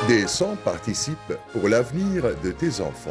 Des 100 participent pour l'avenir de tes enfants.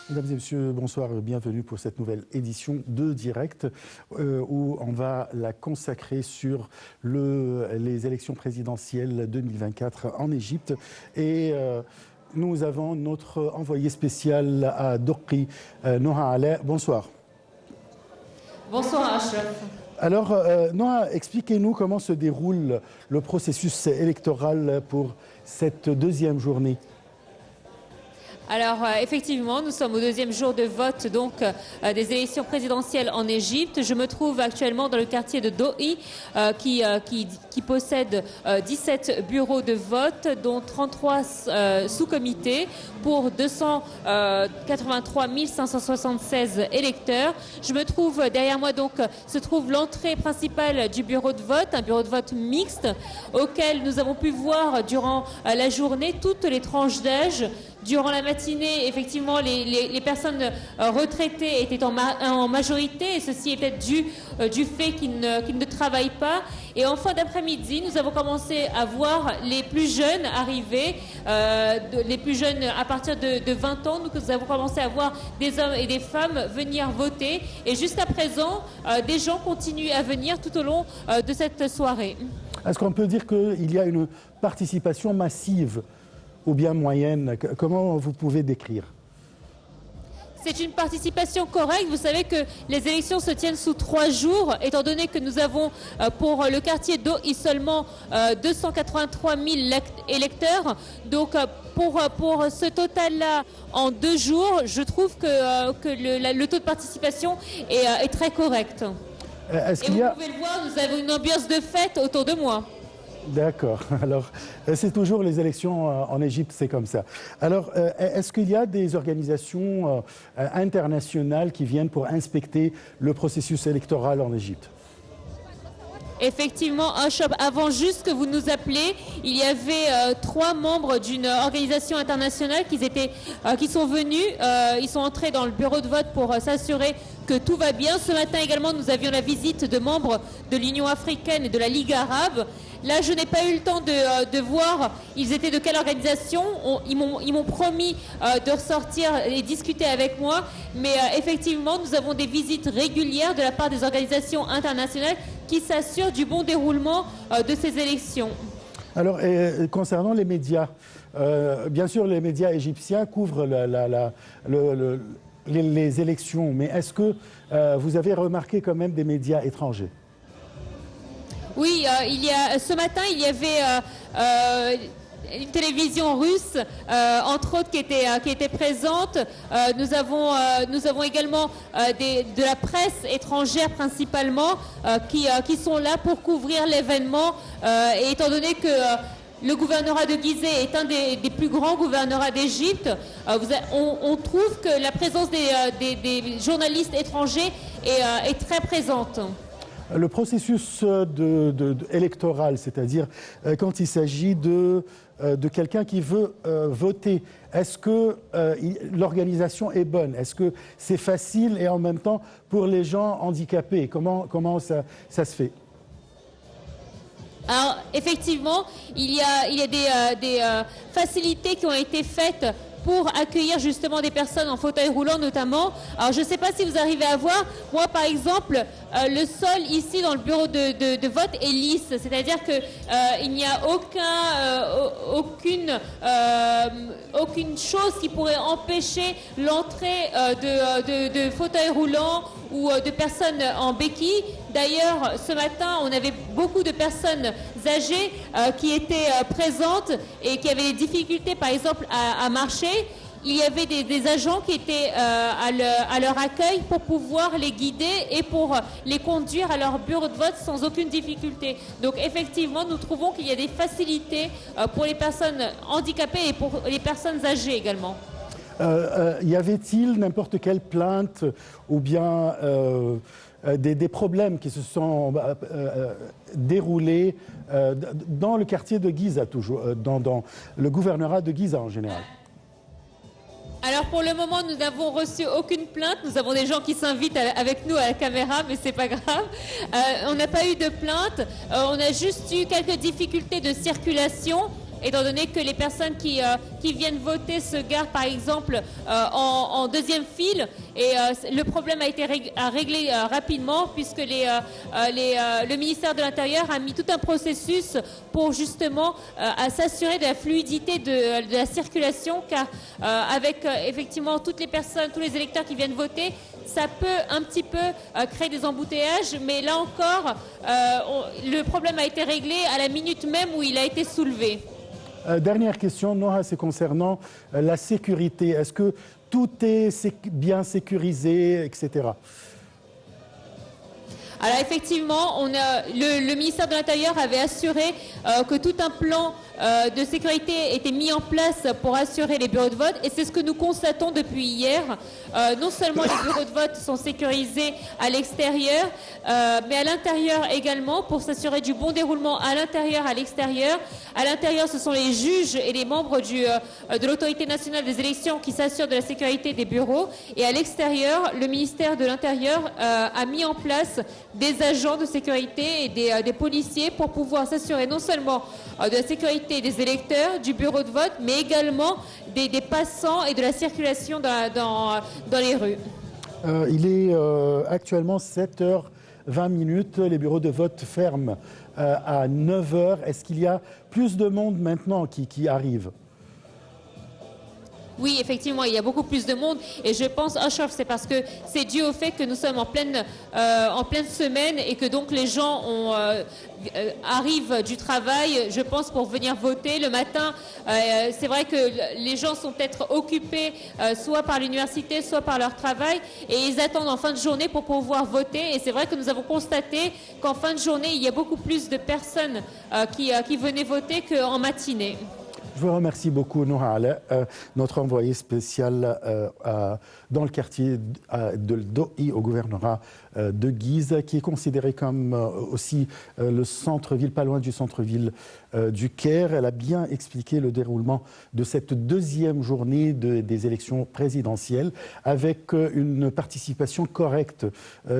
Mesdames et messieurs, bonsoir et bienvenue pour cette nouvelle édition de Direct où on va la consacrer sur les élections présidentielles 2024 en Égypte. Et nous avons notre envoyé spécial à Doqi, Noha Alaa. Bonsoir. Bonsoir Ashraf. Alors, Noha, expliquez-nous comment se déroule le processus électoral pour cette deuxième journée. Alors effectivement, nous sommes au deuxième jour de vote donc des élections présidentielles en Égypte. Je me trouve actuellement dans le quartier de Dohi qui possède 17 bureaux de vote, dont 33 sous-comités pour 283 576 électeurs. Je me trouve derrière moi donc se trouve l'entrée principale du bureau de vote, un bureau de vote mixte auquel nous avons pu voir durant la journée toutes les tranches d'âge. Durant la matinée, effectivement, les personnes retraitées étaient en majorité, et ceci est peut-être du fait qu'ils ne travaillent pas. Et en fin d'après-midi, nous avons commencé à voir les plus jeunes arriver, les plus jeunes à partir de 20 ans. Nous avons commencé à voir des hommes et des femmes venir voter. Et jusqu'à présent, des gens continuent à venir tout au long de cette soirée. Est-ce qu'on peut dire qu'il y a une participation massive ou bien moyenne? Comment vous pouvez décrire? C'est une participation correcte. Vous savez que les élections se tiennent sous 3 jours, étant donné que nous avons pour le quartier Dohi seulement 283 000 électeurs. Donc pour ce total-là, en 2 jours, je trouve que le taux de participation est très correct. Et vous pouvez le voir, nous avons une ambiance de fête autour de moi. D'accord. Alors, c'est toujours les élections en Égypte, c'est comme ça. Alors, est-ce qu'il y a des organisations internationales qui viennent pour inspecter le processus électoral en Égypte? Effectivement, avant juste que vous nous appelez, il y avait 3 membres d'une organisation internationale qui sont venus. Ils sont entrés dans le bureau de vote pour s'assurer que tout va bien. Ce matin également, nous avions la visite de membres de l'Union africaine et de la Ligue arabe. Là, je n'ai pas eu le temps de voir ils étaient de quelle organisation. Ils m'ont promis de ressortir et discuter avec moi. Mais effectivement, nous avons des visites régulières de la part des organisations internationales qui s'assurent du bon déroulement de ces élections. Alors, concernant les médias, bien sûr, les médias égyptiens couvrent les élections. Mais est-ce que vous avez remarqué quand même des médias étrangers? Oui, ce matin, il y avait une télévision russe, entre autres, qui était présente. Nous avons également de la presse étrangère principalement qui sont là pour couvrir l'événement. Et étant donné que le gouvernorat de Gizeh est un des plus grands gouvernorats d'Égypte, on trouve que la présence des journalistes étrangers est très présente. Le processus électoral, c'est-à-dire quand il s'agit de quelqu'un qui veut voter, est-ce que l'organisation est bonne? Est-ce que c'est facile et en même temps pour les gens handicapés? Comment ça se fait? Alors, effectivement, il y a des facilités qui ont été faites pour accueillir justement des personnes en fauteuil roulant notamment. Alors je ne sais pas si vous arrivez à voir, moi par exemple, le sol ici dans le bureau de vote est lisse, c'est-à-dire qu'il n'y a aucune chose qui pourrait empêcher l'entrée de fauteuils roulants ou de personnes en béquille. D'ailleurs, ce matin, on avait beaucoup de personnes âgées qui étaient présentes et qui avaient des difficultés, par exemple, à marcher. il y avait des agents qui étaient à leur accueil pour pouvoir les guider et pour les conduire à leur bureau de vote sans aucune difficulté. Donc effectivement, nous trouvons qu'il y a des facilités pour les personnes handicapées et pour les personnes âgées également. Y avait-il n'importe quelle plainte ou bien des problèmes qui se sont déroulés dans le quartier de Giza, toujours, dans le gouvernorat de Giza en général? Alors pour le moment, nous n'avons reçu aucune plainte. Nous avons des gens qui s'invitent avec nous à la caméra, mais c'est pas grave. On n'a pas eu de plainte. On a juste eu quelques difficultés de circulation, étant donné que les personnes qui viennent voter se garent par exemple en deuxième file. Et le problème a été réglé rapidement, puisque le ministère de l'Intérieur a mis tout un processus pour justement s'assurer de la fluidité de la circulation, car avec effectivement toutes les personnes, tous les électeurs qui viennent voter, ça peut un petit peu créer des embouteillages, mais là encore, le problème a été réglé à la minute même où il a été soulevé. Dernière question, Noha, c'est concernant la sécurité. Est-ce que tout est bien sécurisé, etc.? Alors effectivement, le ministère de l'Intérieur avait assuré que tout un plan de sécurité était mis en place pour assurer les bureaux de vote, et c'est ce que nous constatons depuis hier. Non seulement les bureaux de vote sont sécurisés à l'extérieur, mais à l'intérieur également, pour s'assurer du bon déroulement à l'intérieur, à l'extérieur. À l'intérieur, ce sont les juges et les membres de l'autorité nationale des élections qui s'assurent de la sécurité des bureaux, et à l'extérieur, le ministère de l'Intérieur a mis en place des agents de sécurité et des policiers pour pouvoir s'assurer non seulement de la sécurité des électeurs, du bureau de vote, mais également des passants et de la circulation dans les rues. Il est actuellement 7h20. Les bureaux de vote ferment à 9h. Est-ce qu'il y a plus de monde maintenant qui arrive? Oui, effectivement, il y a beaucoup plus de monde, et je pense, Ashraf, c'est parce que c'est dû au fait que nous sommes en pleine semaine, et que donc les gens arrivent du travail, je pense, pour venir voter le matin. C'est vrai que les gens sont peut-être occupés soit par l'université, soit par leur travail, et ils attendent en fin de journée pour pouvoir voter. Et c'est vrai que nous avons constaté qu'en fin de journée, il y a beaucoup plus de personnes qui venaient voter qu'en matinée. Je vous remercie beaucoup, Noha Alaa, notre envoyé spécial dans le quartier de Do'i au gouvernorat de Giza, qui est considéré comme aussi le centre-ville, pas loin du centre-ville du Caire. Elle a bien expliqué le déroulement de cette deuxième journée des élections présidentielles, avec une participation correcte,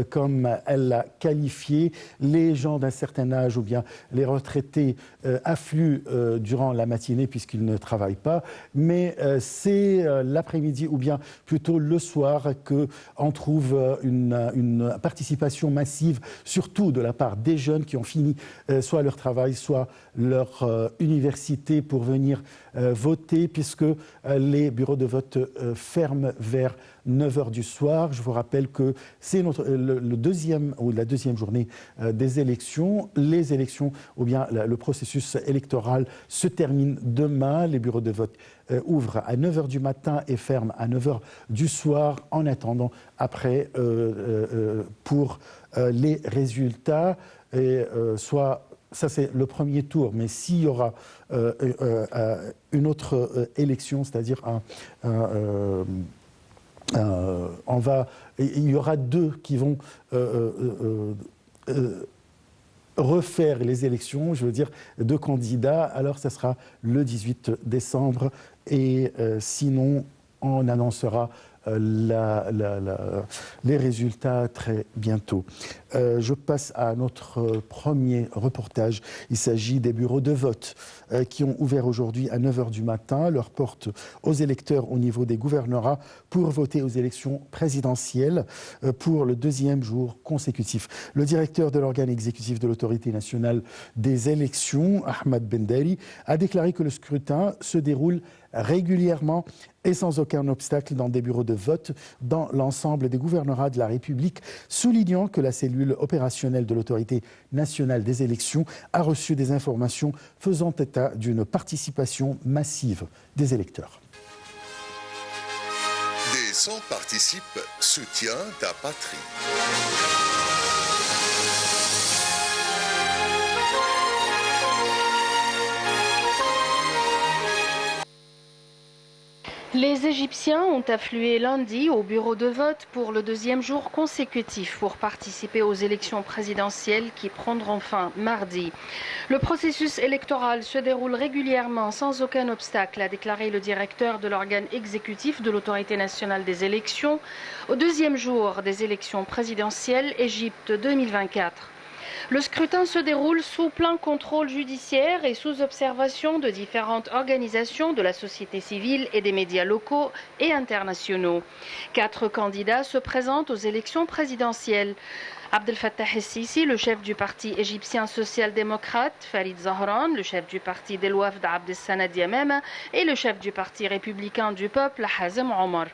comme elle l'a qualifié. Les gens d'un certain âge ou bien les retraités affluent durant la matinée puisqu'ils ne travaillent pas, mais c'est l'après-midi ou bien plutôt le soir qu'on trouve une participation massive, surtout de la part des jeunes qui ont fini soit leur travail, soit leur université pour venir voter, puisque les bureaux de vote ferment vers 9h du soir. Je vous rappelle que c'est la deuxième journée des élections. Les élections ou bien le processus électoral se termine demain. Les bureaux de vote ouvrent à 9h du matin et ferment à 9h du soir, en attendant après pour les résultats. Et ça, c'est le premier tour, mais s'il y aura une autre élection, c'est-à-dire il y aura deux qui vont refaire les élections, je veux dire deux candidats, alors ça sera le 18 décembre, et sinon on annoncera les résultats très bientôt. Je passe à notre premier reportage. Il s'agit des bureaux de vote qui ont ouvert aujourd'hui à 9h du matin leurs portes aux électeurs au niveau des gouvernorats pour voter aux élections présidentielles pour le deuxième jour consécutif. Le directeur de l'organe exécutif de l'autorité nationale des élections, Ahmed Bendari, a déclaré que le scrutin se déroule régulièrement et sans aucun obstacle dans des bureaux de vote dans l'ensemble des gouvernorats de la République, soulignant que la cellule opérationnelle de l'autorité nationale des élections a reçu des informations faisant état d'une participation massive des électeurs. Maison participe, soutient ta patrie. Les Égyptiens ont afflué lundi au bureau de vote pour le deuxième jour consécutif pour participer aux élections présidentielles qui prendront fin mardi. Le processus électoral se déroule régulièrement sans aucun obstacle, a déclaré le directeur de l'organe exécutif de l'Autorité nationale des élections au deuxième jour des élections présidentielles Égypte 2024. Le scrutin se déroule sous plein contrôle judiciaire et sous observation de différentes organisations de la société civile et des médias locaux et internationaux. 4 candidats se présentent aux élections présidentielles. Abdel Fattah el-Sisi, le chef du parti égyptien social-démocrate, Farid Zahran, le chef du parti del Wafd Abdel Sanad Yamama et le chef du parti républicain du peuple, Hazem Omar.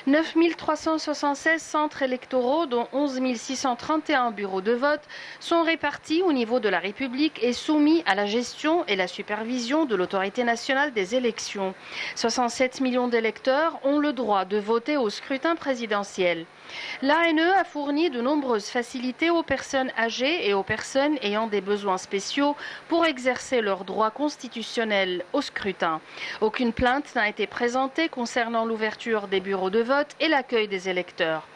9 376 centres électoraux, dont 11 631 bureaux de vote, sont répartis au niveau de la République et soumis à la gestion et la supervision de l'Autorité nationale des élections. 67 millions d'électeurs ont le droit de voter au scrutin présidentiel. L'ANE a fourni de nombreuses facilités aux personnes âgées et aux personnes ayant des besoins spéciaux pour exercer leurs droits constitutionnels au scrutin. Aucune plainte n'a été présentée concernant l'ouverture des bureaux de vote et l'accueil des électeurs.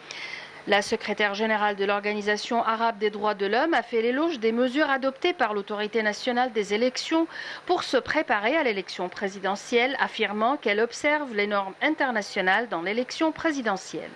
La secrétaire générale de l'Organisation arabe des droits de l'homme a fait l'éloge des mesures adoptées par l'Autorité nationale des élections pour se préparer à l'élection présidentielle, affirmant qu'elle observe les normes internationales dans l'élection présidentielle.